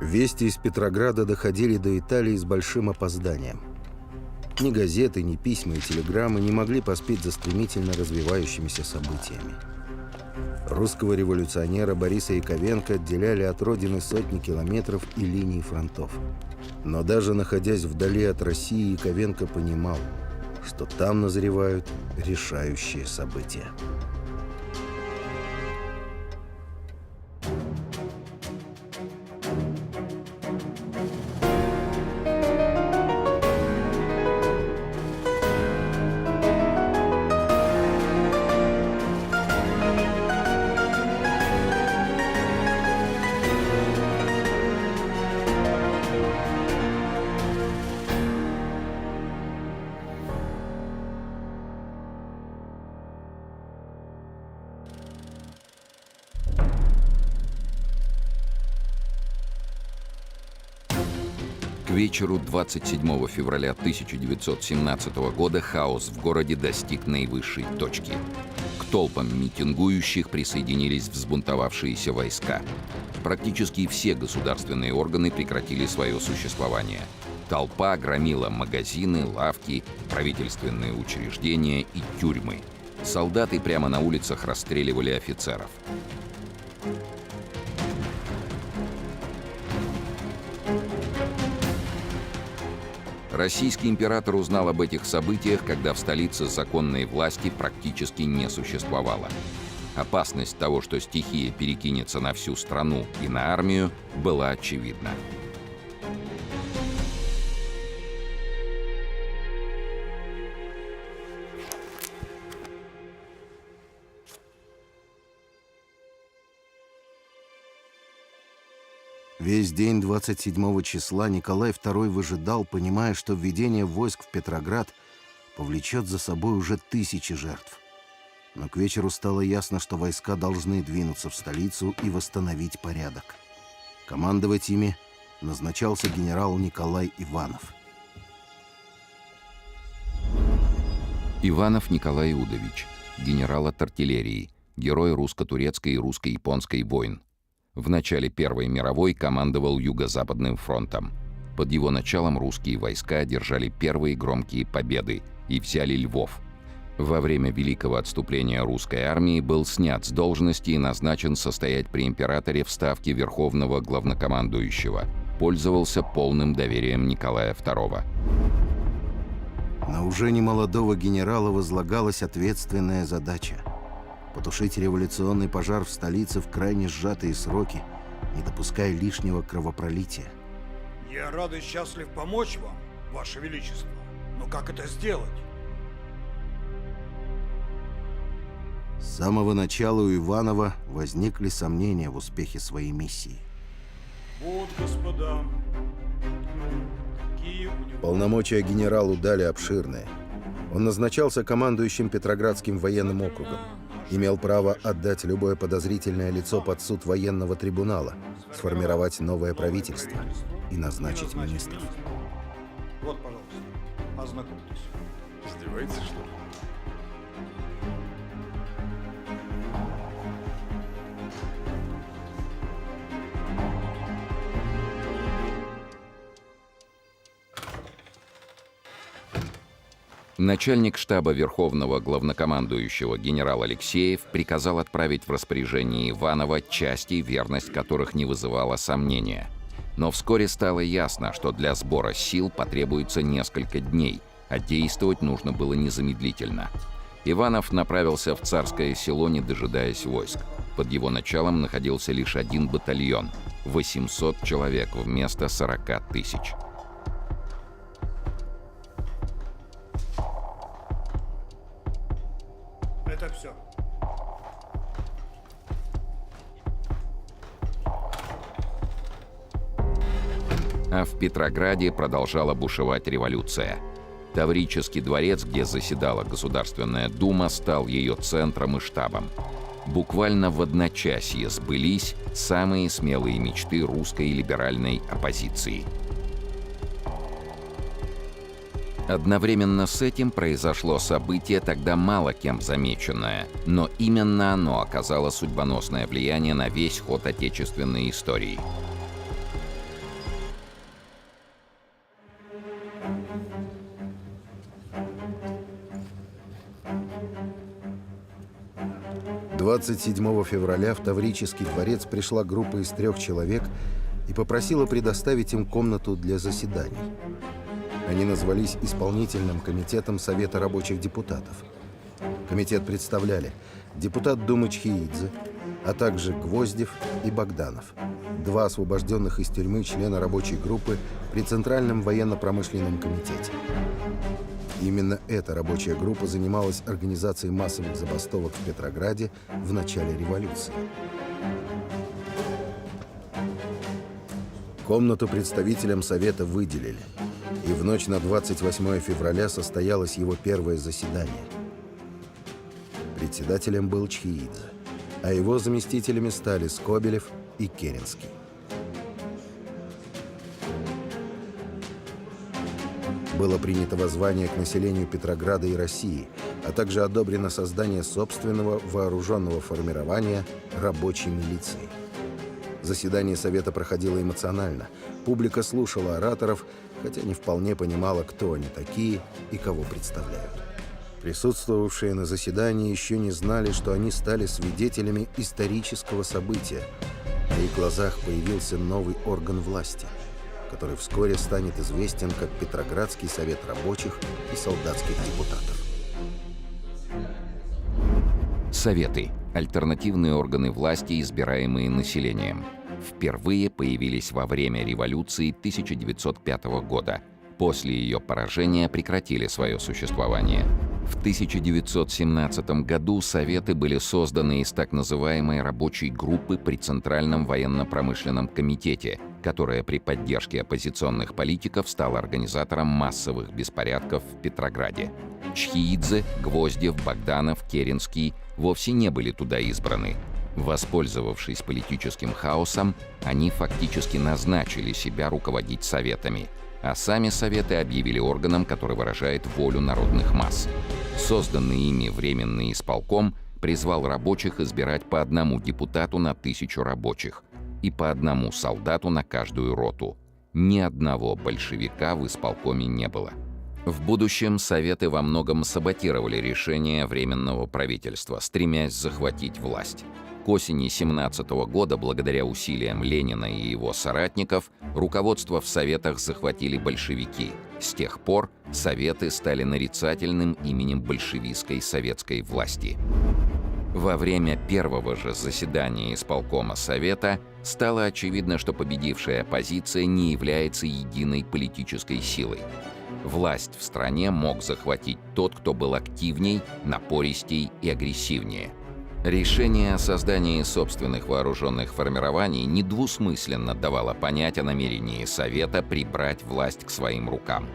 Вести из Петрограда доходили до Италии с большим опозданием. Ни газеты, ни письма и телеграммы не могли поспеть за стремительно развивающимися событиями. Русского революционера Бориса Яковенко отделяли от родины сотни километров и линий фронтов. Но даже находясь вдали от России, Яковенко понимал, что там назревают решающие события. К вечеру 27 февраля 1917 года хаос в городе достиг наивысшей точки. К толпам митингующих присоединились взбунтовавшиеся войска. Практически все государственные органы прекратили свое существование. Толпа громила магазины, лавки, правительственные учреждения и тюрьмы. Солдаты прямо на улицах расстреливали офицеров. Российский император узнал об этих событиях, когда в столице законной власти практически не существовало. Опасность того, что стихия перекинется на всю страну и на армию, была очевидна. Весь день 27 числа Николай II выжидал, понимая, что введение войск в Петроград повлечет за собой уже тысячи жертв. Но к вечеру стало ясно, что войска должны двинуться в столицу и восстановить порядок. Командовать ими назначался генерал Николай Иванов. Иванов Николай Иудович, генерал от артиллерии, герой русско-турецкой и русско-японской войн. В начале Первой мировой командовал Юго-Западным фронтом. Под его началом русские войска одержали первые громкие победы и взяли Львов. Во время Великого отступления русской армии был снят с должности и назначен состоять при императоре в ставке Верховного Главнокомандующего. Пользовался полным доверием Николая II. На уже немолодого генерала возлагалась ответственная задача – потушить революционный пожар в столице в крайне сжатые сроки, не допуская лишнего кровопролития. Я рад и счастлив помочь вам, Ваше Величество. Но как это сделать? С самого начала у Иванова возникли сомнения в успехе своей миссии. Вот, господа, какие у него... Полномочия генералу дали обширные. Он назначался командующим Петроградским военным округом. Имел право отдать любое подозрительное лицо под суд военного трибунала, сформировать новое правительство и назначить министров. Вот, пожалуйста, ознакомьтесь. Издеваетесь, что ли? Начальник штаба Верховного Главнокомандующего генерал Алексеев приказал отправить в распоряжение Иванова части, верность которых не вызывала сомнения. Но вскоре стало ясно, что для сбора сил потребуется несколько дней, а действовать нужно было незамедлительно. Иванов направился в Царское Село, не дожидаясь войск. Под его началом находился лишь один батальон – 800 человек вместо 40 тысяч. Это все. А в Петрограде продолжала бушевать революция. Таврический дворец, где заседала Государственная Дума, стал ее центром и штабом. Буквально в одночасье сбылись самые смелые мечты русской либеральной оппозиции. Одновременно с этим произошло событие, тогда мало кем замеченное, но именно оно оказало судьбоносное влияние на весь ход отечественной истории. 27 февраля в Таврический дворец пришла группа из 3 человек и попросила предоставить им комнату для заседаний. Они назвались Исполнительным комитетом Совета рабочих депутатов. Комитет представляли депутат Думы Чхеидзе, а также Гвоздев и Богданов, 2 освобожденных из тюрьмы члена рабочей группы при Центральном военно-промышленном комитете. Именно эта рабочая группа занималась организацией массовых забастовок в Петрограде в начале революции. Комнату представителям Совета выделили, и в ночь на 28 февраля состоялось его первое заседание. Председателем был Чхеидзе, а его заместителями стали Скобелев и Керенский. Было принято воззвание к населению Петрограда и России, а также одобрено создание собственного вооруженного формирования рабочей милиции. Заседание Совета проходило эмоционально. Публика слушала ораторов, хотя не вполне понимала, кто они такие и кого представляют. Присутствовавшие на заседании еще не знали, что они стали свидетелями исторического события. На их глазах появился новый орган власти, который вскоре станет известен как Петроградский совет рабочих и солдатских депутатов. Советы – альтернативные органы власти, избираемые населением. Впервые появились во время революции 1905 года. После ее поражения прекратили свое существование. В 1917 году Советы были созданы из так называемой рабочей группы при Центральном военно-промышленном комитете, которая при поддержке оппозиционных политиков стала организатором массовых беспорядков в Петрограде. Чхеидзе, Гвоздев, Богданов, Керенский вовсе не были туда избраны. Воспользовавшись политическим хаосом, они фактически назначили себя руководить Советами, а сами Советы объявили органом, который выражает волю народных масс. Созданный ими Временный исполком призвал рабочих избирать по 1 депутату на 1000 рабочих и по 1 солдату на каждую роту. Ни одного большевика в исполкоме не было. В будущем Советы во многом саботировали решения Временного правительства, стремясь захватить власть. К осени 1917 года, благодаря усилиям Ленина и его соратников, руководство в Советах захватили большевики. С тех пор Советы стали нарицательным именем большевистской советской власти. Во время первого же заседания исполкома Совета стало очевидно, что победившая оппозиция не является единой политической силой. Власть в стране мог захватить тот, кто был активней, напористей и агрессивнее. Решение о создании собственных вооруженных формирований недвусмысленно давало понять о намерении Совета прибрать власть к своим рукам.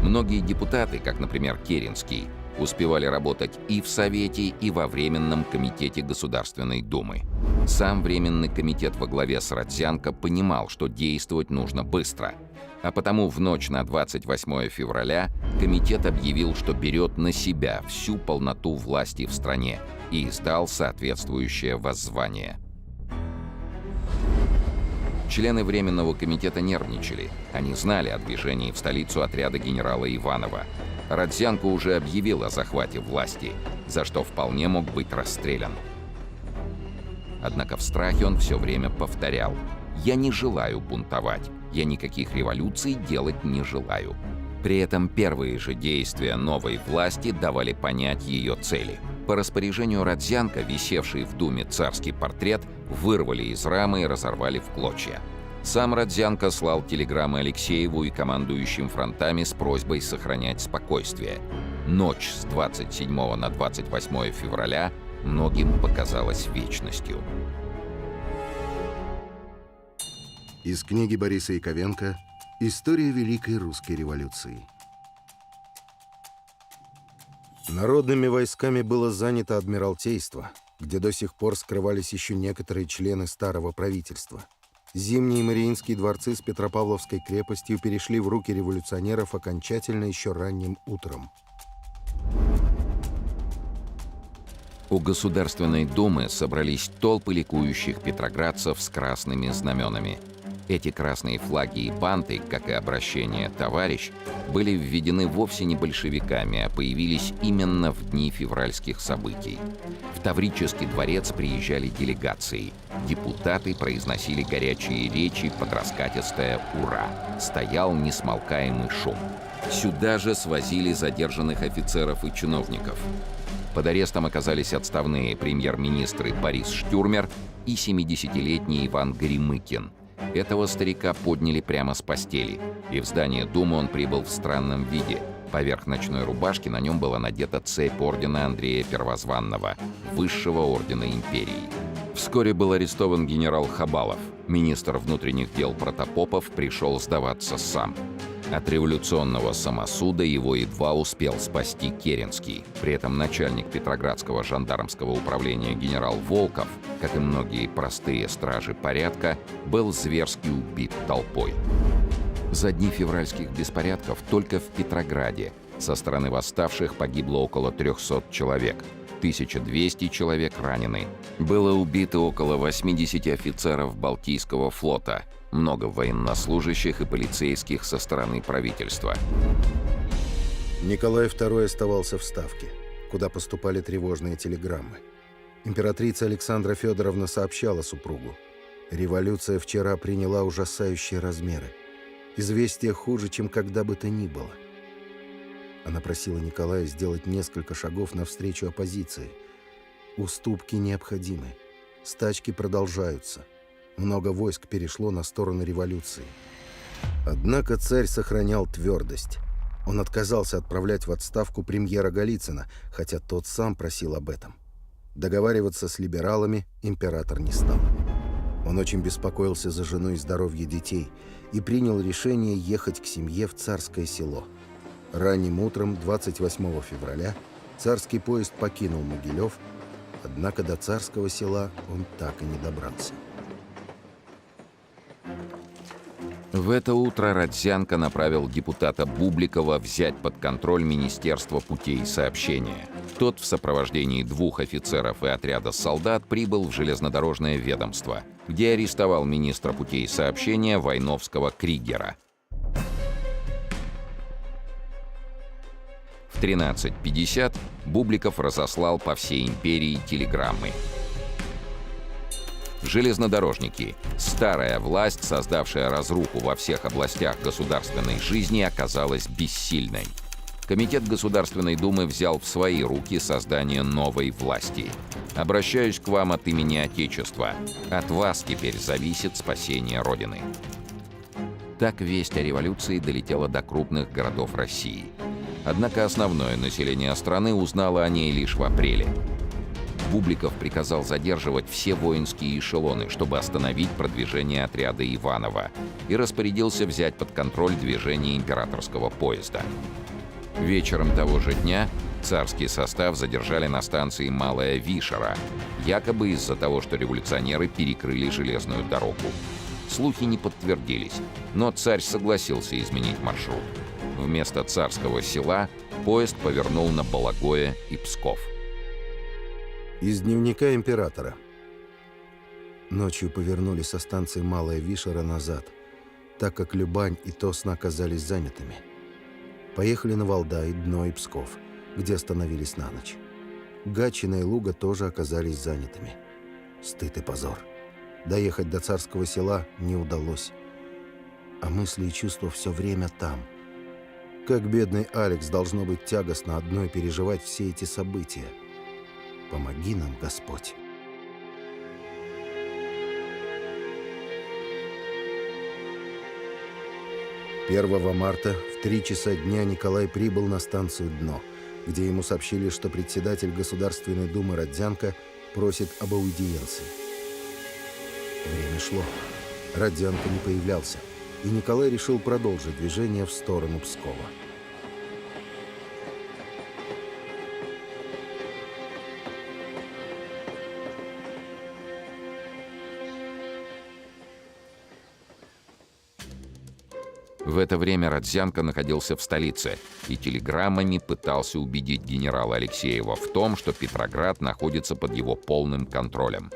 Многие депутаты, как, например, Керенский, успевали работать и в Совете, и во Временном комитете Государственной Думы. Сам Временный комитет во главе с Родзянко понимал, что действовать нужно быстро, а потому в ночь на 28 февраля комитет объявил, что берет на себя всю полноту власти в стране и издал соответствующее воззвание. Члены Временного комитета нервничали. Они знали о движении в столицу отряда генерала Иванова. Родзянко уже объявил о захвате власти, за что вполне мог быть расстрелян. Однако в страхе он все время повторял: «Я не желаю бунтовать, я никаких революций делать не желаю». При этом первые же действия новой власти давали понять ее цели. По распоряжению Родзянко, висевший в Думе царский портрет, вырвали из рамы и разорвали в клочья. Сам Родзянко слал телеграммы Алексееву и командующим фронтами с просьбой сохранять спокойствие. Ночь с 27 на 28 февраля многим показалась вечностью. Из книги Бориса Яковенко «История Великой Русской революции». Народными войсками было занято Адмиралтейство, где до сих пор скрывались еще некоторые члены старого правительства. Зимние Мариинские дворцы с Петропавловской крепостью перешли в руки революционеров окончательно еще ранним утром. У Государственной Думы собрались толпы ликующих петроградцев с красными знаменами. Эти красные флаги и банты, как и обращение «товарищ», были введены вовсе не большевиками, а появились именно в дни февральских событий. В Таврический дворец приезжали делегации. Депутаты произносили горячие речи под раскатистое «Ура!». Стоял несмолкаемый шум. Сюда же свозили задержанных офицеров и чиновников. Под арестом оказались отставные премьер-министры Борис Штюрмер и 70-летний Иван Горемыкин. Этого старика подняли прямо с постели, и в здание Думы он прибыл в странном виде. Поверх ночной рубашки на нем была надета цепь ордена Андрея Первозванного, высшего ордена империи. Вскоре был арестован генерал Хабалов. Министр внутренних дел Протопопов пришел сдаваться сам. От революционного самосуда его едва успел спасти Керенский. При этом начальник Петроградского жандармского управления генерал Волков, как и многие простые стражи порядка, был зверски убит толпой. За дни февральских беспорядков только в Петрограде со стороны восставших погибло около 300 человек. 1200 человек ранены. Было убито около 80 офицеров Балтийского флота, много военнослужащих и полицейских со стороны правительства. Николай II оставался в Ставке, куда поступали тревожные телеграммы. Императрица Александра Федоровна сообщала супругу: «Революция вчера приняла ужасающие размеры. Известие хуже, чем когда бы то ни было». Она просила Николая сделать несколько шагов навстречу оппозиции. Уступки необходимы. Стачки продолжаются. Много войск перешло на сторону революции. Однако царь сохранял твердость. Он отказался отправлять в отставку премьера Голицына, хотя тот сам просил об этом. Договариваться с либералами император не стал. Он очень беспокоился за жену и здоровье детей и принял решение ехать к семье в Царское Село. Ранним утром 28 февраля царский поезд покинул Могилев, однако до Царского Села он так и не добрался. В это утро Родзянко направил депутата Бубликова взять под контроль Министерство путей сообщения. Тот в сопровождении 2 офицеров и отряда солдат прибыл в железнодорожное ведомство, где арестовал министра путей сообщения Войновского Кригера. В 13:50 Бубликов разослал по всей империи телеграммы. Железнодорожники. Старая власть, создавшая разруху во всех областях государственной жизни, оказалась бессильной. Комитет Государственной Думы взял в свои руки создание новой власти. Обращаюсь к вам от имени Отечества. От вас теперь зависит спасение Родины. Так весть о революции долетела до крупных городов России. Однако основное население страны узнало о ней лишь в апреле. Бубликов приказал задерживать все воинские эшелоны, чтобы остановить продвижение отряда Иванова, и распорядился взять под контроль движение императорского поезда. Вечером того же дня царский состав задержали на станции Малая Вишера, якобы из-за того, что революционеры перекрыли железную дорогу. Слухи не подтвердились, но царь согласился изменить маршрут. Вместо Царского Села поезд повернул на Балагое и Псков. Из дневника императора. Ночью повернули со станции Малая Вишера назад, так как Любань и Тосна оказались занятыми. Поехали на Валдай, Дно и Псков, где остановились на ночь. Гатчина и Луга тоже оказались занятыми. Стыд и позор. Доехать до Царского Села не удалось. А мысли и чувства все время там. Как бедный Алекс должно быть тягостно одной переживать все эти события. Помоги нам, Господь. «1 марта в 3 часа дня Николай прибыл на станцию Дно, где ему сообщили, что председатель Государственной Думы Родзянко просит об аудиенции. Время шло. Родзянко не появлялся, и Николай решил продолжить движение в сторону Пскова. В это время Родзянко находился в столице и телеграммами пытался убедить генерала Алексеева в том, что Петроград находится под его полным контролем.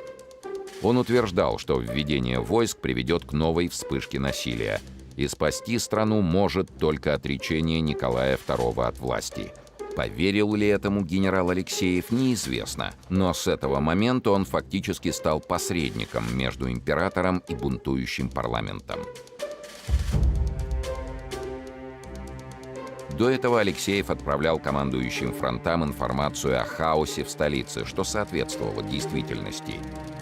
Он утверждал, что введение войск приведет к новой вспышке насилия, и спасти страну может только отречение Николая II от власти. Поверил ли этому генерал Алексеев, неизвестно, но с этого момента он фактически стал посредником между императором и бунтующим парламентом. До этого Алексеев отправлял командующим фронтам информацию о хаосе в столице, что соответствовало действительности.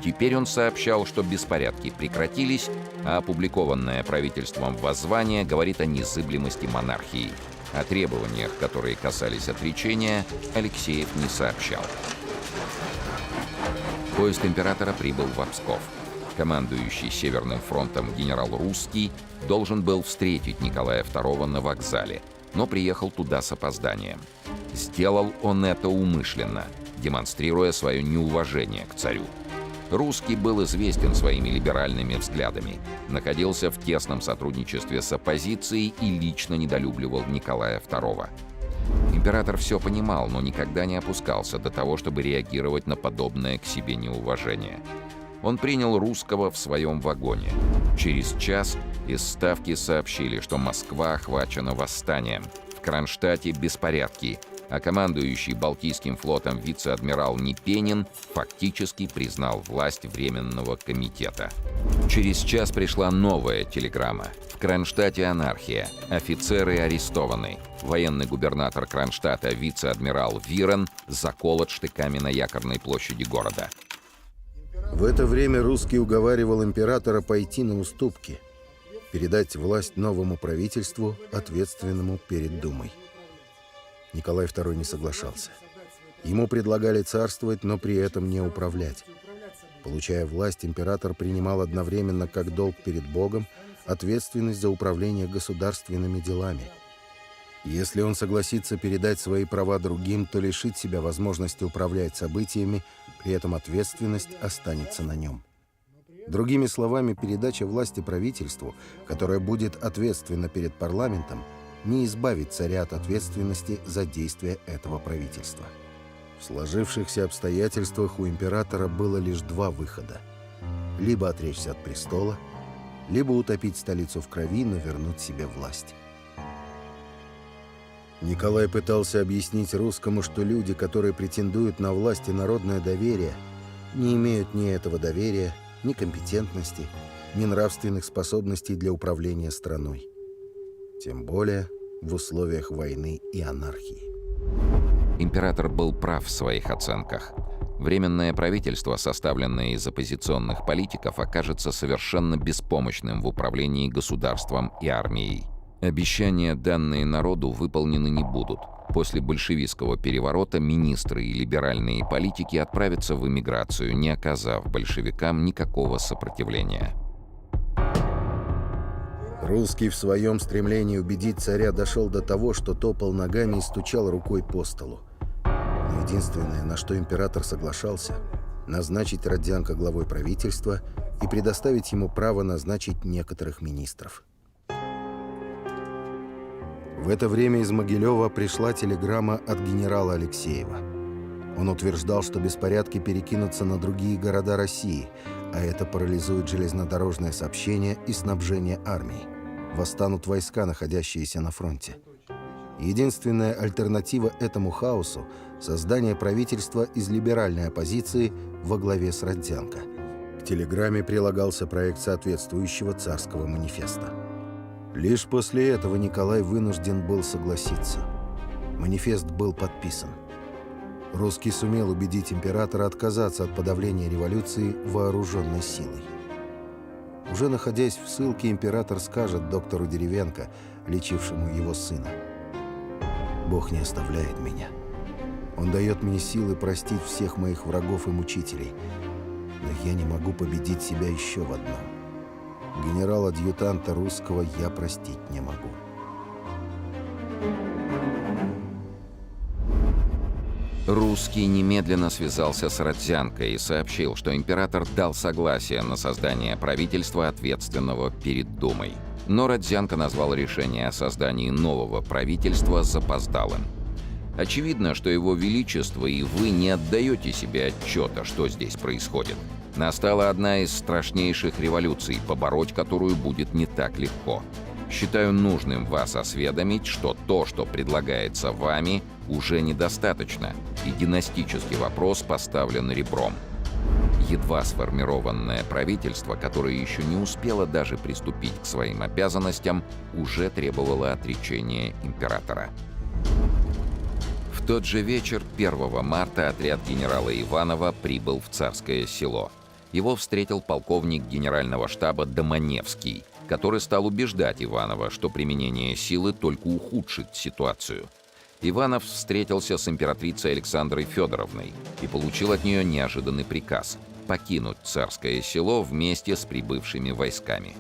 Теперь он сообщал, что беспорядки прекратились, а опубликованное правительством воззвание говорит о незыблемости монархии. О требованиях, которые касались отречения, Алексеев не сообщал. Поезд императора прибыл в Псков. Командующий Северным фронтом генерал Русский должен был встретить Николая II на вокзале, но приехал туда с опозданием. Сделал он это умышленно, демонстрируя свое неуважение к царю. Русский был известен своими либеральными взглядами, находился в тесном сотрудничестве с оппозицией и лично недолюбливал Николая II. Император все понимал, но никогда не опускался до того, чтобы реагировать на подобное к себе неуважение. Он принял Русского в своем вагоне. Через час из Ставки сообщили, что Москва охвачена восстанием, в Кронштадте беспорядки, а командующий Балтийским флотом вице-адмирал Непенин фактически признал власть Временного комитета. Через час пришла новая телеграмма. В Кронштадте анархия, офицеры арестованы. Военный губернатор Кронштадта вице-адмирал Вирен заколот штыками на Якорной площади города. В это время Русский уговаривал императора пойти на уступки, передать власть новому правительству, ответственному перед Думой. Николай II не соглашался. Ему предлагали царствовать, но при этом не управлять. Получая власть, император принимал одновременно как долг перед Богом ответственность за управление государственными делами. Если он согласится передать свои права другим, то лишит себя возможности управлять событиями, при этом ответственность останется на нем. Другими словами, передача власти правительству, которое будет ответственно перед парламентом, не избавит царя от ответственности за действия этого правительства. В сложившихся обстоятельствах у императора было лишь два выхода. Либо отречься от престола, либо утопить столицу в крови, но вернуть себе власть. Николай пытался объяснить Русскому, что люди, которые претендуют на власть и народное доверие, не имеют ни этого доверия, ни компетентности, ни нравственных способностей для управления страной. Тем более в условиях войны и анархии. Император был прав в своих оценках. Временное правительство, составленное из оппозиционных политиков, окажется совершенно беспомощным в управлении государством и армией. Обещания, данные народу, выполнены не будут. После большевистского переворота министры и либеральные политики отправятся в эмиграцию, не оказав большевикам никакого сопротивления. Русский в своем стремлении убедить царя дошел до того, что топал ногами и стучал рукой по столу. Но единственное, на что император соглашался, назначить Родзянко главой правительства и предоставить ему право назначить некоторых министров. В это время из Могилева пришла телеграмма от генерала Алексеева. Он утверждал, что беспорядки перекинутся на другие города России, а это парализует железнодорожное сообщение и снабжение армии. Восстанут войска, находящиеся на фронте. Единственная альтернатива этому хаосу – создание правительства из либеральной оппозиции во главе с Родзянко. К телеграмме прилагался проект соответствующего царского манифеста. Лишь после этого Николай вынужден был согласиться. Манифест был подписан. Русский сумел убедить императора отказаться от подавления революции вооруженной силой. Уже находясь в ссылке, император скажет доктору Деревенко, лечившему его сына: «Бог не оставляет меня. Он дает мне силы простить всех моих врагов и мучителей, но я не могу победить себя еще в одном. Генерал-адъютанта Русского я простить не могу». Русский немедленно связался с Родзянко и сообщил, что император дал согласие на создание правительства, ответственного перед Думой. Но Родзянко назвал решение о создании нового правительства запоздалым. Очевидно, что его величество и вы не отдаете себе отчета, что здесь происходит. Настала одна из страшнейших революций, побороть которую будет не так легко. Считаю нужным вас осведомить, что то, что предлагается вами, уже недостаточно, и династический вопрос поставлен ребром. Едва сформированное правительство, которое еще не успело даже приступить к своим обязанностям, уже требовало отречения императора. В тот же вечер, 1 марта, отряд генерала Иванова прибыл в Царское Село. Его встретил полковник генерального штаба Доманевский, который стал убеждать Иванова, что применение силы только ухудшит ситуацию. Иванов встретился с императрицей Александрой Федоровной и получил от нее неожиданный приказ – покинуть Царское Село вместе с прибывшими войсками.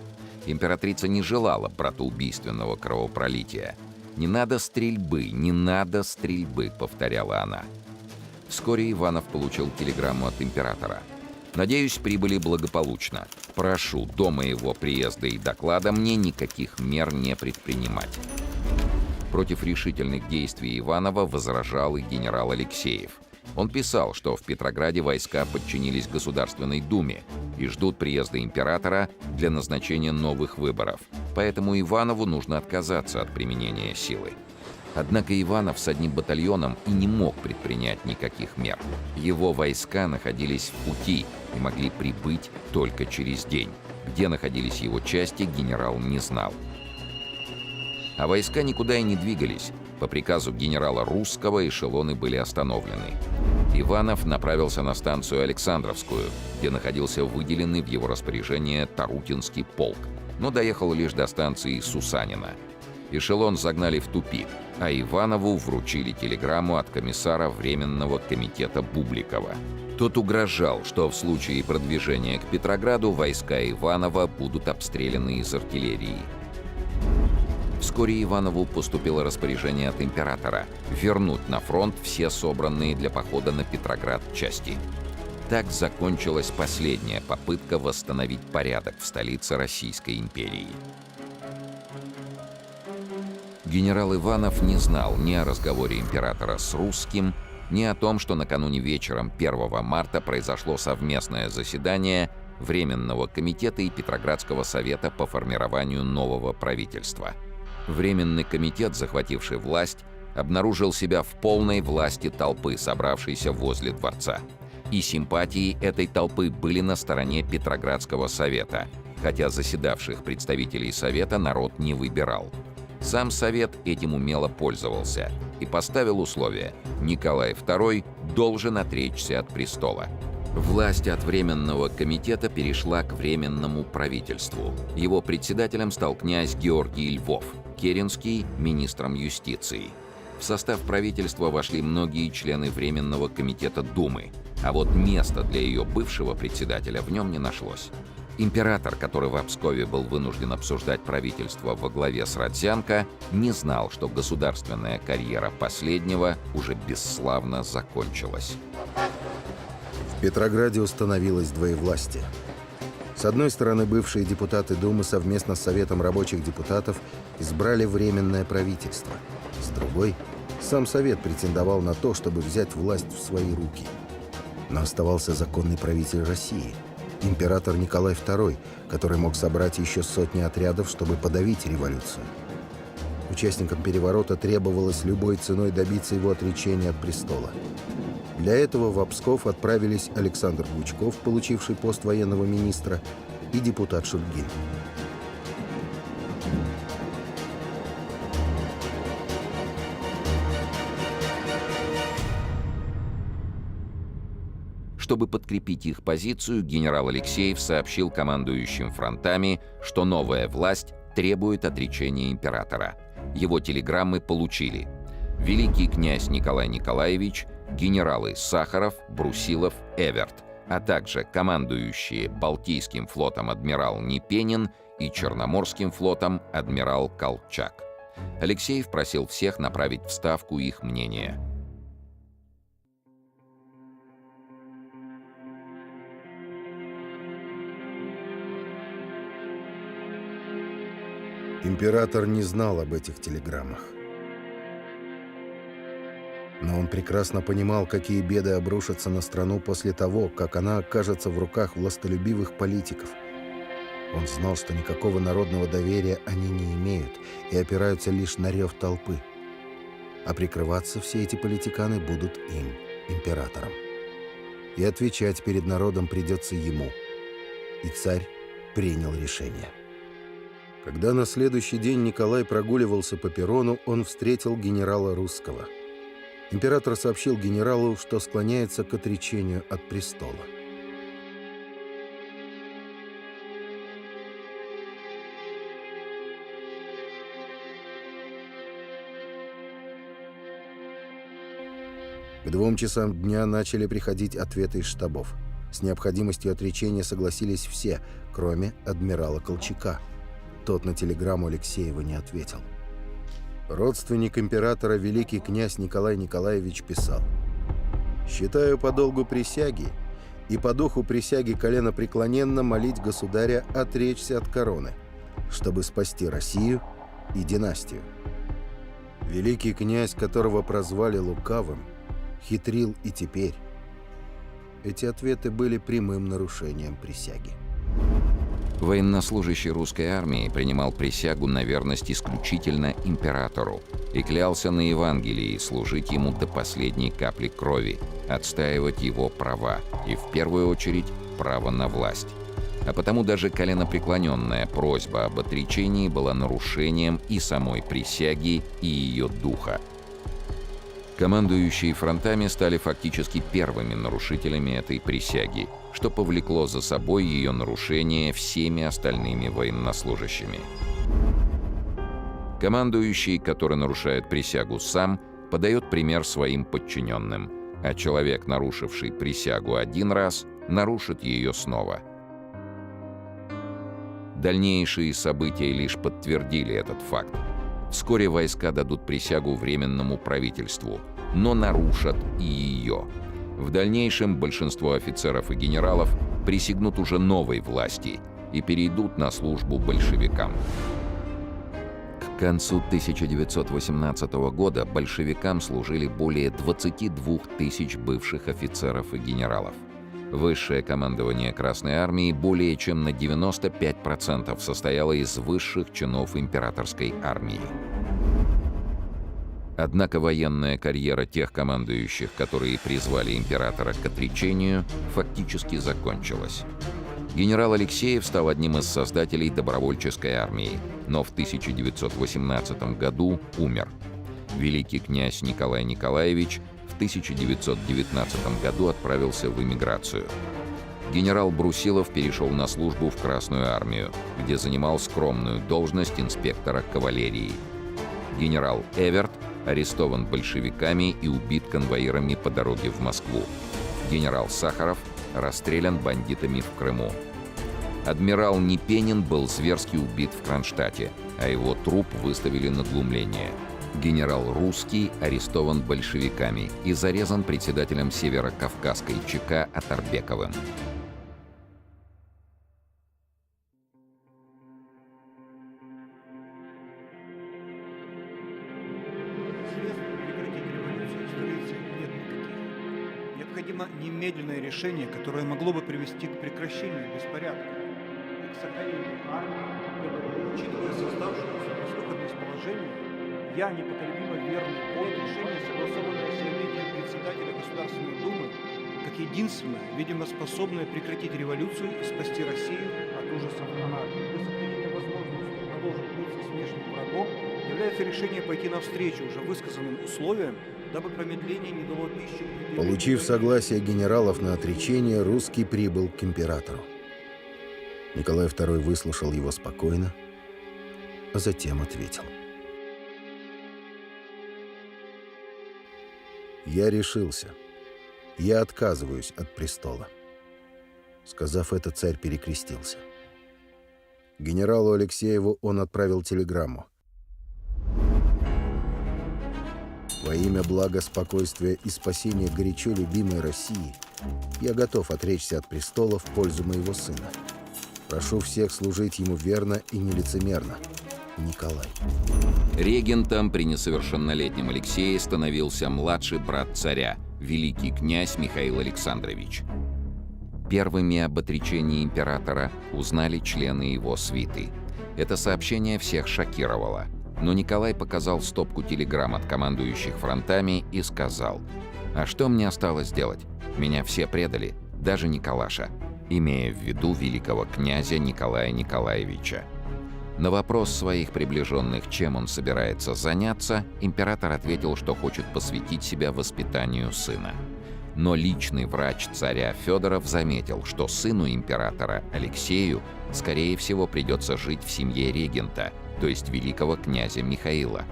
Императрица не желала братоубийственного кровопролития. «Не надо стрельбы, не надо стрельбы», — повторяла она. Вскоре Иванов получил телеграмму от императора. «Надеюсь, прибыли благополучно. Прошу до моего приезда и доклада мне никаких мер не предпринимать». Против решительных действий Иванова возражал и генерал Алексеев. Он писал, что в Петрограде войска подчинились Государственной Думе и ждут приезда императора для назначения новых выборов, поэтому Иванову нужно отказаться от применения силы. Однако Иванов с одним батальоном и не мог предпринять никаких мер. Его войска находились в пути и могли прибыть только через день. Где находились его части, генерал не знал. А войска никуда и не двигались. По приказу генерала Русского эшелоны были остановлены. Иванов направился на станцию Александровскую, где находился выделенный в его распоряжение Тарутинский полк, но доехал лишь до станции Сусанина. Эшелон загнали в тупик, а Иванову вручили телеграмму от комиссара Временного комитета Бубликова. Тот угрожал, что в случае продвижения к Петрограду войска Иванова будут обстреляны из артиллерии. Вскоре Иванову поступило распоряжение от императора вернуть на фронт все собранные для похода на Петроград части. Так закончилась последняя попытка восстановить порядок в столице Российской империи. Генерал Иванов не знал ни о разговоре императора с Русским, ни о том, что накануне вечером 1 марта произошло совместное заседание Временного комитета и Петроградского совета по формированию нового правительства. Временный комитет, захвативший власть, обнаружил себя в полной власти толпы, собравшейся возле дворца. И симпатии этой толпы были на стороне Петроградского совета, хотя заседавших представителей совета народ не выбирал. Сам совет этим умело пользовался и поставил условие: Николай II должен отречься от престола. Власть от Временного комитета перешла к Временному правительству. Его председателем стал князь Георгий Львов, Керенский – министром юстиции. В состав правительства вошли многие члены Временного комитета Думы, а вот места для ее бывшего председателя в нем не нашлось. Император, который в Пскове был вынужден обсуждать правительство во главе с Родзянко, не знал, что государственная карьера последнего уже бесславно закончилась. В Петрограде установилось двоевластие. С одной стороны, бывшие депутаты Думы совместно с Советом рабочих депутатов избрали Временное правительство. С другой, сам Совет претендовал на то, чтобы взять власть в свои руки. Но оставался законный правитель России, император Николай II, который мог собрать еще сотни отрядов, чтобы подавить революцию. Участникам переворота требовалось любой ценой добиться его отречения от престола. Для этого в Псков отправились Александр Гучков, получивший пост военного министра, и депутат Шульгин. Чтобы подкрепить их позицию, генерал Алексеев сообщил командующим фронтами, что новая власть требует отречения императора. Его телеграммы получили великий князь Николай Николаевич, генералы Сахаров, Брусилов, Эверт, а также командующие Балтийским флотом адмирал Непенин и Черноморским флотом адмирал Колчак. Алексеев просил всех направить в Ставку их мнение. Император не знал об этих телеграммах. Но он прекрасно понимал, какие беды обрушатся на страну после того, как она окажется в руках властолюбивых политиков. Он знал, что никакого народного доверия они не имеют и опираются лишь на рев толпы. А прикрываться все эти политиканы будут им, императором. И отвечать перед народом придется ему. И царь принял решение. Когда на следующий день Николай прогуливался по перрону, он встретил генерала Русского. Император сообщил генералу, что склоняется к отречению от престола. К 2 часам дня начали приходить ответы из штабов. С необходимостью отречения согласились все, кроме адмирала Колчака. Тот на телеграмму Алексеева не ответил. Родственник императора, великий князь Николай Николаевич, писал: «Считаю по долгу присяги и по духу присяги коленопреклоненно молить государя отречься от короны, чтобы спасти Россию и династию». Великий князь, которого прозвали лукавым, хитрил и теперь. Эти ответы были прямым нарушением присяги. Военнослужащий русской армии принимал присягу на верность исключительно императору и клялся на Евангелии служить ему до последней капли крови, отстаивать его права и, в первую очередь, право на власть. А потому даже коленопреклоненная просьба об отречении была нарушением и самой присяги, и ее духа. Командующие фронтами стали фактически первыми нарушителями этой присяги, что повлекло за собой ее нарушение всеми остальными военнослужащими. Командующий, который нарушает присягу сам, подает пример своим подчиненным, а человек, нарушивший присягу один раз, нарушит ее снова. Дальнейшие события лишь подтвердили этот факт. Вскоре войска дадут присягу Временному правительству, но нарушат и ее. В дальнейшем большинство офицеров и генералов присягнут уже новой власти и перейдут на службу большевикам. К концу 1918 года большевикам служили более 22 тысяч бывших офицеров и генералов. Высшее командование Красной Армии более чем на 95% состояло из высших чинов императорской армии. Однако военная карьера тех командующих, которые призвали императора к отречению, фактически закончилась. Генерал Алексеев стал одним из создателей добровольческой армии, но в 1918 году умер. Великий князь Николай Николаевич в 1919 году отправился в эмиграцию. Генерал Брусилов перешел на службу в Красную армию, где занимал скромную должность инспектора кавалерии. Генерал Эверт арестован большевиками и убит конвоирами по дороге в Москву. Генерал Сахаров расстрелян бандитами в Крыму. Адмирал Непенин был зверски убит в Кронштадте, а его труп выставили на глумление. Генерал Русский арестован большевиками и зарезан председателем Северо-Кавказской ЧК Атарбековым. Необходимо немедленное решение, которое могло бы привести к прекращению беспорядка, к сохранению армии, учитывая создавшееся безвыходное положение. Я непоколебимо верный от решения, согласованное с заявлением председателя Государственной Думы, как единственное, видимо, способное прекратить революцию и спасти Россию от ужасов анархии. Для сохранения возможности продолжить биться с внешним врагом является решение пойти навстречу уже высказанным условиям, дабы промедление не дало пищи. Получив согласие генералов на отречение, Русский прибыл к императору. Николай II выслушал его спокойно, а затем ответил: «Я решился. Я отказываюсь от престола». Сказав это, царь перекрестился. Генералу Алексееву он отправил телеграмму: «Во имя блага, спокойствия и спасения горячо любимой России я готов отречься от престола в пользу моего сына. Прошу всех служить ему верно и нелицемерно, Николай. Регентом при несовершеннолетнем Алексее становился младший брат царя, великий князь Михаил Александрович. Первыми об отречении императора узнали члены его свиты. Это сообщение всех шокировало, но Николай показал стопку телеграмм от командующих фронтами и сказал: «А что мне осталось делать? Меня все предали, даже Николаша», имея в виду великого князя Николая Николаевича. На вопрос своих приближенных, чем он собирается заняться, император ответил, что хочет посвятить себя воспитанию сына. Но личный врач царя Федоров заметил, что сыну императора Алексею, скорее всего, придется жить в семье регента, то есть великого князя Михаила.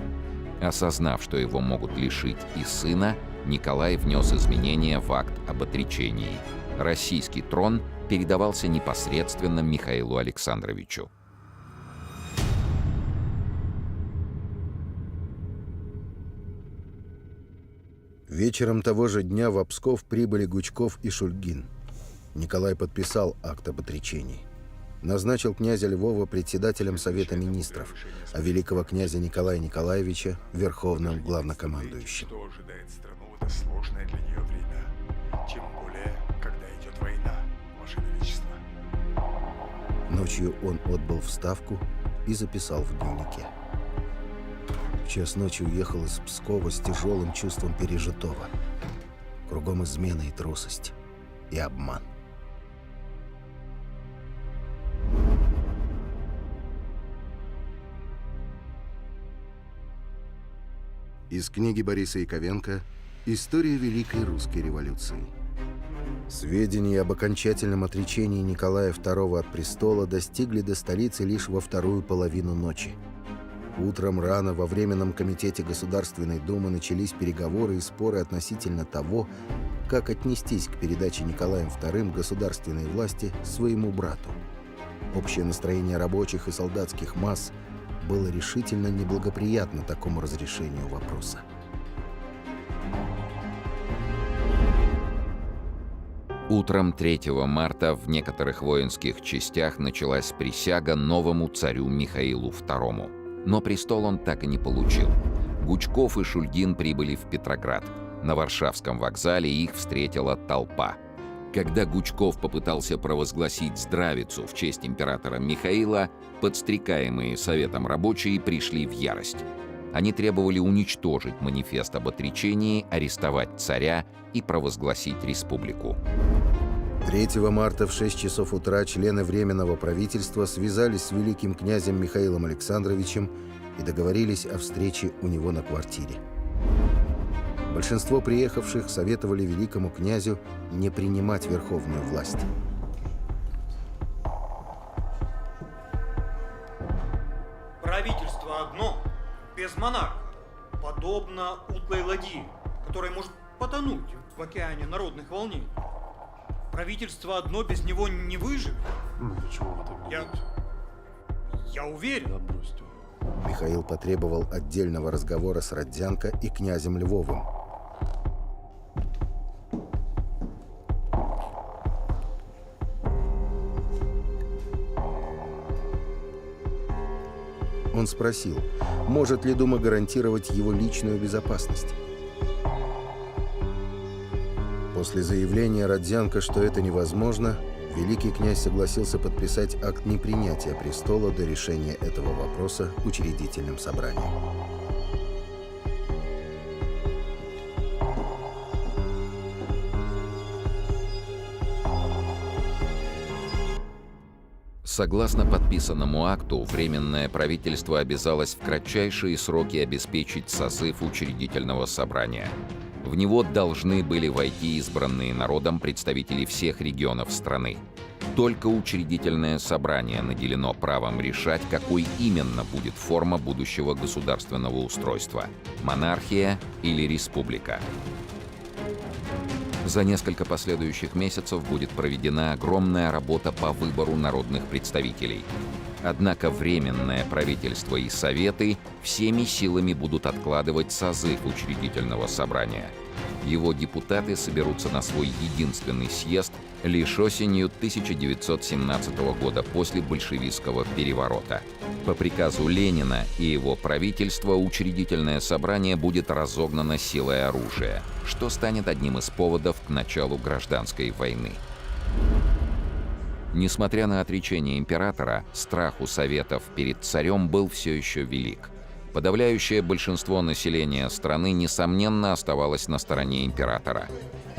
Осознав, что его могут лишить и сына, Николай внес изменения в акт об отречении. Российский трон передавался непосредственно Михаилу Александровичу. Вечером того же дня в Псков прибыли Гучков и Шульгин. Николай подписал акт об отречении. Назначил князя Львова председателем Совета Министров, а великого князя Николая Николаевича верховным главнокомандующим. Что ожидает страну в это сложное для нее время? Тем более, когда идет война, Ваше Величество. Ночью он отбыл в Ставку и записал в дневнике: в час ночи уехал из Пскова с тяжелым чувством пережитого. Кругом измена и трусость, и обман. Из книги Бориса Яковенко «История Великой Русской революции». Сведения об окончательном отречении Николая II от престола достигли до столицы лишь во вторую половину ночи. Утром рано во Временном комитете Государственной Думы начались переговоры и споры относительно того, как отнестись к передаче Николаем II государственной власти своему брату. Общее настроение рабочих и солдатских масс было решительно неблагоприятно такому разрешению вопроса. Утром 3 марта в некоторых воинских частях началась присяга новому царю Михаилу II. Но престол он так и не получил. Гучков и Шульгин прибыли в Петроград. На Варшавском вокзале их встретила толпа. Когда Гучков попытался провозгласить здравицу в честь императора Михаила, подстрекаемые Советом рабочие пришли в ярость. Они требовали уничтожить манифест об отречении, арестовать царя и провозгласить республику. 3 марта в 6 часов утра члены Временного правительства связались с великим князем Михаилом Александровичем и договорились о встрече у него на квартире. Большинство приехавших советовали великому князю не принимать верховную власть. Правительство одно, без монарха, подобно утлой ладьи, которая может потонуть в океане народных волнений. Правительство одно без него не выживет. Ну, почему вы так думаете? Я уверен. Да бросьте. Михаил потребовал отдельного разговора с Родзянко и князем Львовым. Он спросил, может ли Дума гарантировать его личную безопасность. После заявления Родзянко, что это невозможно, великий князь согласился подписать акт непринятия престола до решения этого вопроса учредительным собранием. Согласно подписанному акту, Временное правительство обязалось в кратчайшие сроки обеспечить созыв учредительного собрания. В него должны были войти избранные народом представители всех регионов страны. Только учредительное собрание наделено правом решать, какой именно будет форма будущего государственного устройства – монархия или республика. За несколько последующих месяцев будет проведена огромная работа по выбору народных представителей. Однако Временное правительство и Советы всеми силами будут откладывать созыв учредительного собрания. Его депутаты соберутся на свой единственный съезд Лишь осенью 1917 года, после большевистского переворота, по приказу Ленина и его правительства учредительное собрание будет разогнано силой оружия, что станет одним из поводов к началу гражданской войны. Несмотря на отречение императора, страх у Советов перед царем был все еще велик. Подавляющее большинство населения страны, несомненно, оставалось на стороне императора.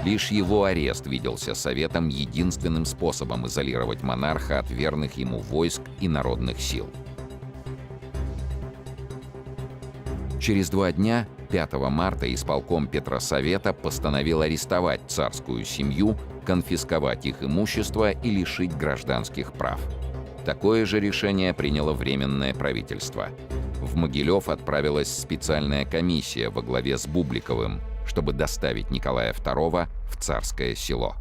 Лишь его арест виделся Советом единственным способом изолировать монарха от верных ему войск и народных сил. Через 2 дня, 5 марта, исполком Петросовета постановил арестовать царскую семью, конфисковать их имущество и лишить гражданских прав. Такое же решение приняло Временное правительство. В Могилев отправилась специальная комиссия во главе с Бубликовым, чтобы доставить Николая II в Царское Село.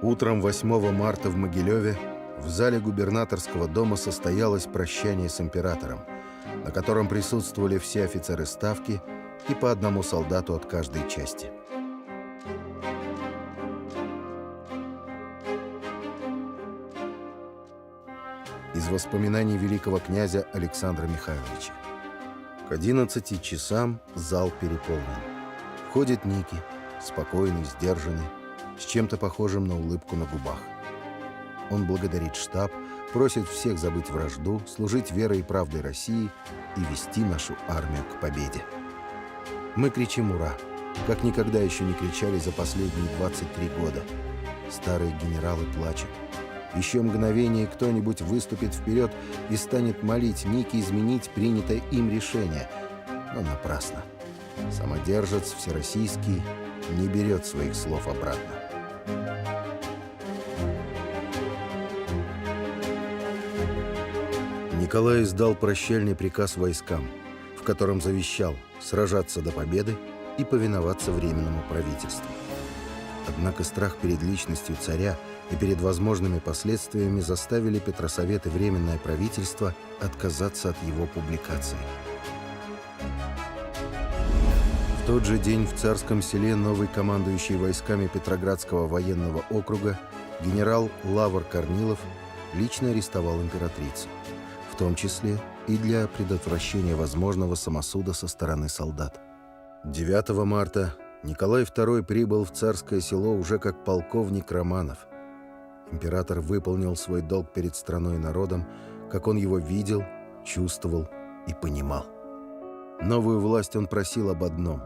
Утром 8 марта в Могилеве в зале губернаторского дома состоялось прощание с императором, на котором присутствовали все офицеры ставки и по одному солдату от каждой части. Из воспоминаний великого князя Александра Михайловича. К 11 часам зал переполнен. Входит Ники, спокойный, сдержанный, с чем-то похожим на улыбку на губах. Он благодарит штаб, просит всех забыть вражду, служить верой и правдой России и вести нашу армию к победе. Мы кричим «Ура!», как никогда еще не кричали за последние 23 года. Старые генералы плачут. Еще мгновение кто-нибудь выступит вперед и станет молить Ники изменить принятое им решение. Но напрасно. Самодержец всероссийский не берет своих слов обратно. Николай издал прощальный приказ войскам, в котором завещал сражаться до победы и повиноваться Временному правительству. Однако страх перед личностью царя и перед возможными последствиями заставили Петросовет и Временное правительство отказаться от его публикации. В тот же день в Царском Селе новый командующий войсками Петроградского военного округа генерал Лавр Корнилов лично арестовал императрицу, в том числе и для предотвращения возможного самосуда со стороны солдат. 9 марта Николай II прибыл в Царское Село уже как полковник Романов. Император выполнил свой долг перед страной и народом, как он его видел, чувствовал и понимал. Новую власть он просил об одном: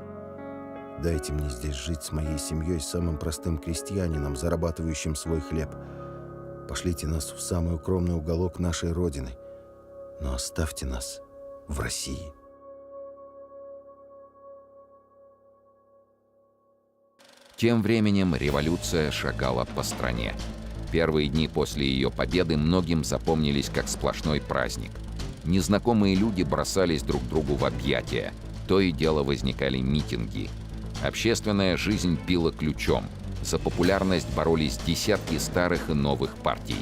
«Дайте мне здесь жить с моей семьей, самым простым крестьянином, зарабатывающим свой хлеб. Пошлите нас в самый укромный уголок нашей Родины, но оставьте нас в России». Тем временем революция шагала по стране. Первые дни после ее победы многим запомнились как сплошной праздник. Незнакомые люди бросались друг другу в объятия. То и дело возникали митинги. Общественная жизнь била ключом. За популярность боролись десятки старых и новых партий.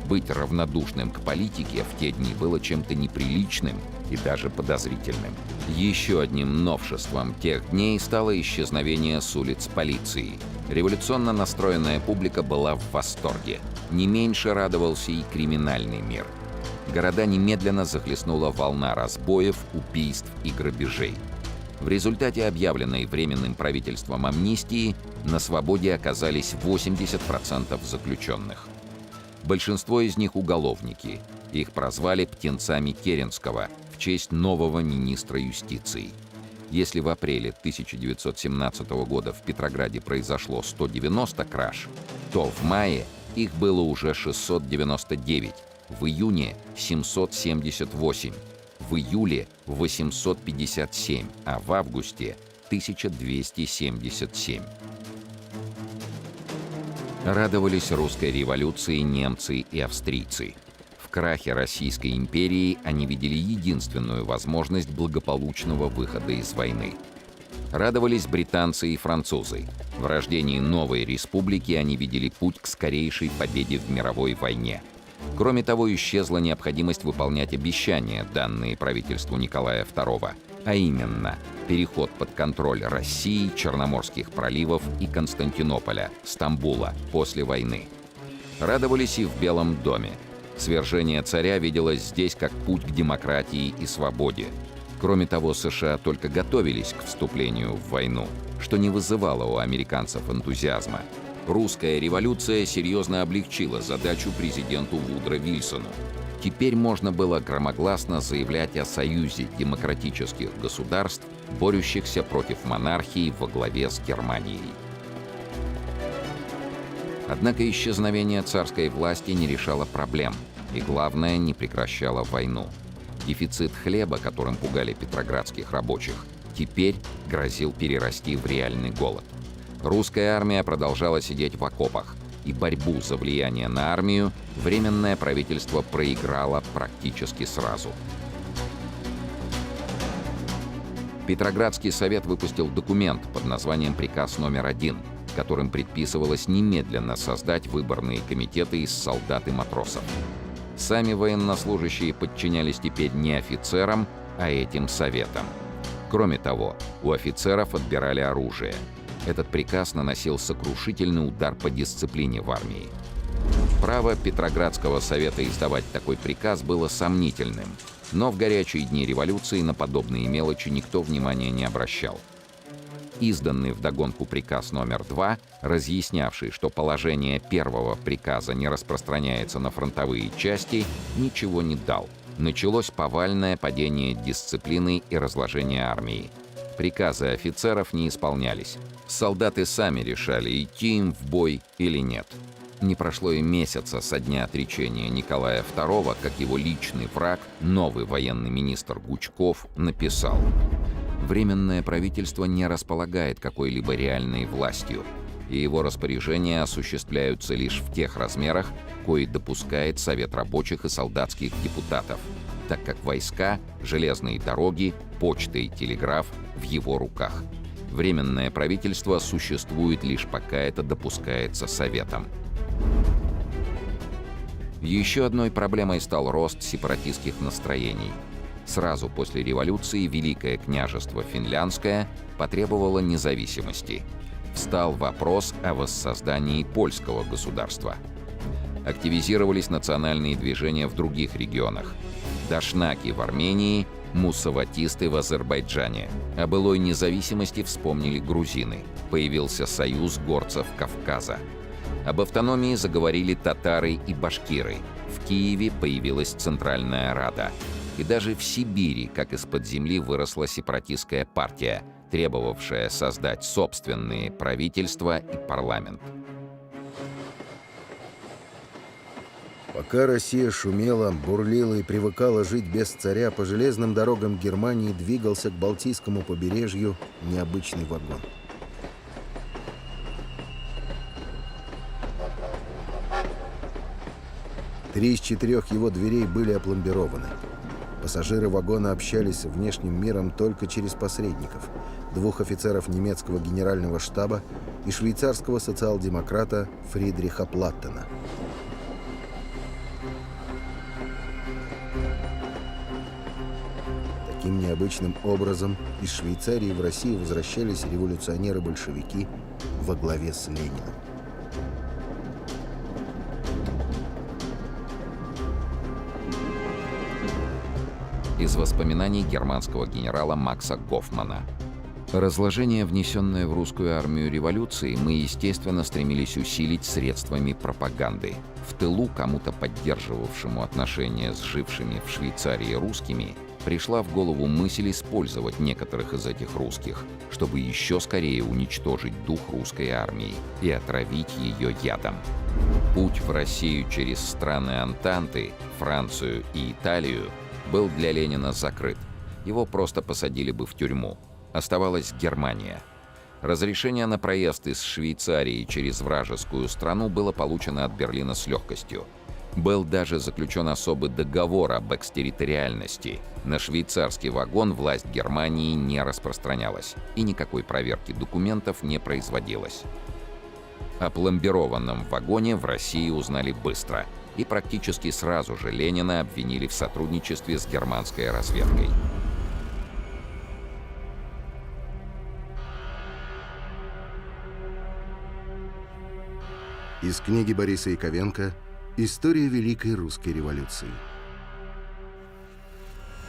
Быть равнодушным к политике в те дни было чем-то неприличным и даже подозрительным. Еще одним новшеством тех дней стало исчезновение с улиц полиции. Революционно настроенная публика была в восторге. Не меньше радовался и криминальный мир. Города немедленно захлестнула волна разбоев, убийств и грабежей. В результате объявленной Временным правительством амнистии на свободе оказались 80% заключенных. Большинство из них уголовники. Их прозвали «птенцами Керенского» в честь нового министра юстиции. Если в апреле 1917 года в Петрограде произошло 190 краж, то в мае их было уже 699, в июне – 778, в июле – 857, а в августе 1277. Радовались русской революции немцы и австрийцы. В крахе Российской империи они видели единственную возможность благополучного выхода из войны. Радовались британцы и французы. В рождении новой республики они видели путь к скорейшей победе в мировой войне. Кроме того, исчезла необходимость выполнять обещания, данные правительству Николая II, а именно переход под контроль России, Черноморских проливов и Константинополя, Стамбула после войны. Радовались и в Белом доме. Свержение царя виделось здесь как путь к демократии и свободе. Кроме того, США только готовились к вступлению в войну, что не вызывало у американцев энтузиазма. Русская революция серьезно облегчила задачу президенту Вудро Вильсону. Теперь можно было громогласно заявлять о союзе демократических государств, борющихся против монархии во главе с Германией. Однако исчезновение царской власти не решало проблем, и, главное, не прекращало войну. Дефицит хлеба, которым пугали петроградских рабочих, теперь грозил перерасти в реальный голод. Русская армия продолжала сидеть в окопах, и борьбу за влияние на армию Временное правительство проиграло практически сразу. Петроградский совет выпустил документ под названием «Приказ номер 1», которым предписывалось немедленно создать выборные комитеты из солдат и матросов. Сами военнослужащие подчинялись теперь не офицерам, а этим советам. Кроме того, у офицеров отбирали оружие. Этот приказ наносил сокрушительный удар по дисциплине в армии. Право Петроградского совета издавать такой приказ было сомнительным, но в горячие дни революции на подобные мелочи никто внимания не обращал. Изданный вдогонку приказ номер 2, разъяснявший, что положение первого приказа не распространяется на фронтовые части, ничего не дал. Началось повальное падение дисциплины и разложение армии. Приказы офицеров не исполнялись. Солдаты сами решали, идти им в бой или нет. Не прошло и месяца со дня отречения Николая II, как его личный враг, новый военный министр Гучков, написал: «Временное правительство не располагает какой-либо реальной властью, и его распоряжения осуществляются лишь в тех размерах, кои допускает Совет рабочих и солдатских депутатов, так как войска, железные дороги, почта и телеграф в его руках. Временное правительство существует лишь пока это допускается Советом». Еще одной проблемой стал рост сепаратистских настроений. Сразу после революции Великое княжество Финляндское потребовало независимости. Встал вопрос о воссоздании польского государства. Активизировались национальные движения в других регионах. Дашнаки в Армении, муссаватисты в Азербайджане. О былой независимости вспомнили грузины. Появился союз горцев Кавказа. Об автономии заговорили татары и башкиры. В Киеве появилась Центральная Рада. И даже в Сибири, как из-под земли, выросла сепаратистская партия, требовавшая создать собственные правительства и парламент. Пока Россия шумела, бурлила и привыкала жить без царя, по железным дорогам Германии двигался к Балтийскому побережью необычный вагон. Три из 4 его дверей были опломбированы. Пассажиры вагона общались с внешним миром только через посредников: 2 офицеров немецкого генерального штаба и швейцарского социал-демократа Фридриха Платтена. Таким необычным образом из Швейцарии в Россию возвращались революционеры-большевики во главе с Лениным. Из воспоминаний германского генерала Макса Гофмана. Разложение, внесенное в русскую армию революции, мы, естественно, стремились усилить средствами пропаганды. В тылу кому-то, поддерживавшему отношения с жившими в Швейцарии русскими, пришла в голову мысль использовать некоторых из этих русских, чтобы еще скорее уничтожить дух русской армии и отравить ее ядом. Путь в Россию через страны Антанты, Францию и Италию был для Ленина закрыт. Его просто посадили бы в тюрьму. Оставалась Германия. Разрешение на проезд из Швейцарии через вражескую страну было получено от Берлина с легкостью. Был даже заключен особый договор об экстерриториальности. На швейцарский вагон власть Германии не распространялась, и никакой проверки документов не производилось. О пломбированном вагоне в России узнали быстро, и практически сразу же Ленина обвинили в сотрудничестве с германской разведкой. Из книги Бориса Яковенко «История Великой Русской революции».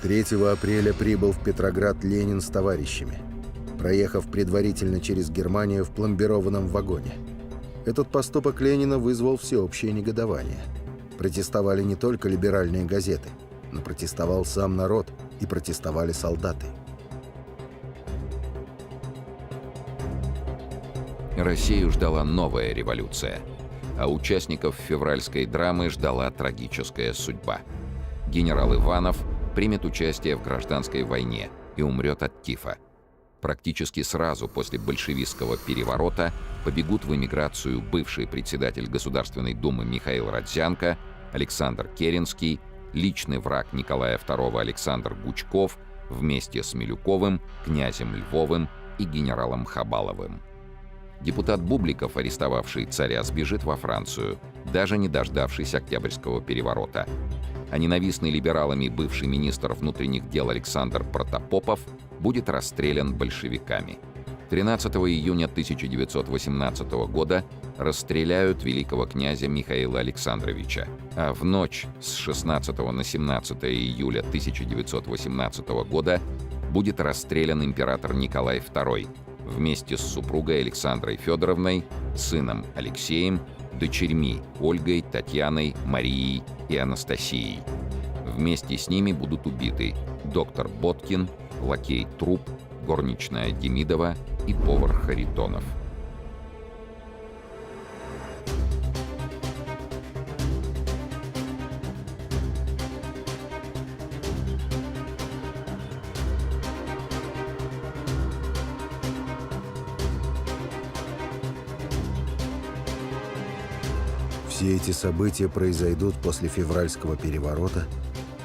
3 апреля прибыл в Петроград Ленин с товарищами, проехав предварительно через Германию в пломбированном вагоне. Этот поступок Ленина вызвал всеобщее негодование. Протестовали не только либеральные газеты, но протестовал сам народ и протестовали солдаты. Россию ждала новая революция, а участников февральской драмы ждала трагическая судьба. Генерал Иванов примет участие в гражданской войне и умрет от тифа. Практически сразу после большевистского переворота побегут в эмиграцию бывший председатель Государственной Думы Михаил Родзянко, Александр Керенский, личный враг Николая II Александр Гучков вместе с Милюковым, князем Львовым и генералом Хабаловым. Депутат Бубликов, арестовавший царя, сбежит во Францию, даже не дождавшись Октябрьского переворота. А ненавистный либералами бывший министр внутренних дел Александр Протопопов будет расстрелян большевиками. 13 июня 1918 года расстреляют великого князя Михаила Александровича, а в ночь с 16 на 17 июля 1918 года будет расстрелян император Николай II вместе с супругой Александрой Федоровной, сыном Алексеем, дочерьми Ольгой, Татьяной, Марией и Анастасией. Вместе с ними будут убиты доктор Боткин, лакей Труп, горничная Демидова и повар Харитонов. Все эти события произойдут после февральского переворота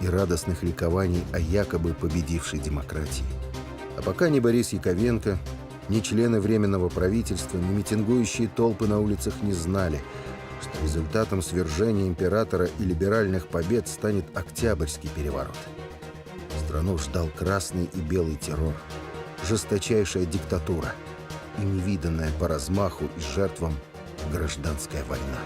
и радостных ликований о якобы победившей демократии. А пока ни Борис Яковенко, ни члены Временного правительства, ни митингующие толпы на улицах не знали, что результатом свержения императора и либеральных побед станет Октябрьский переворот. Страну ждал красный и белый террор, жесточайшая диктатура и невиданная по размаху и жертвам гражданская война.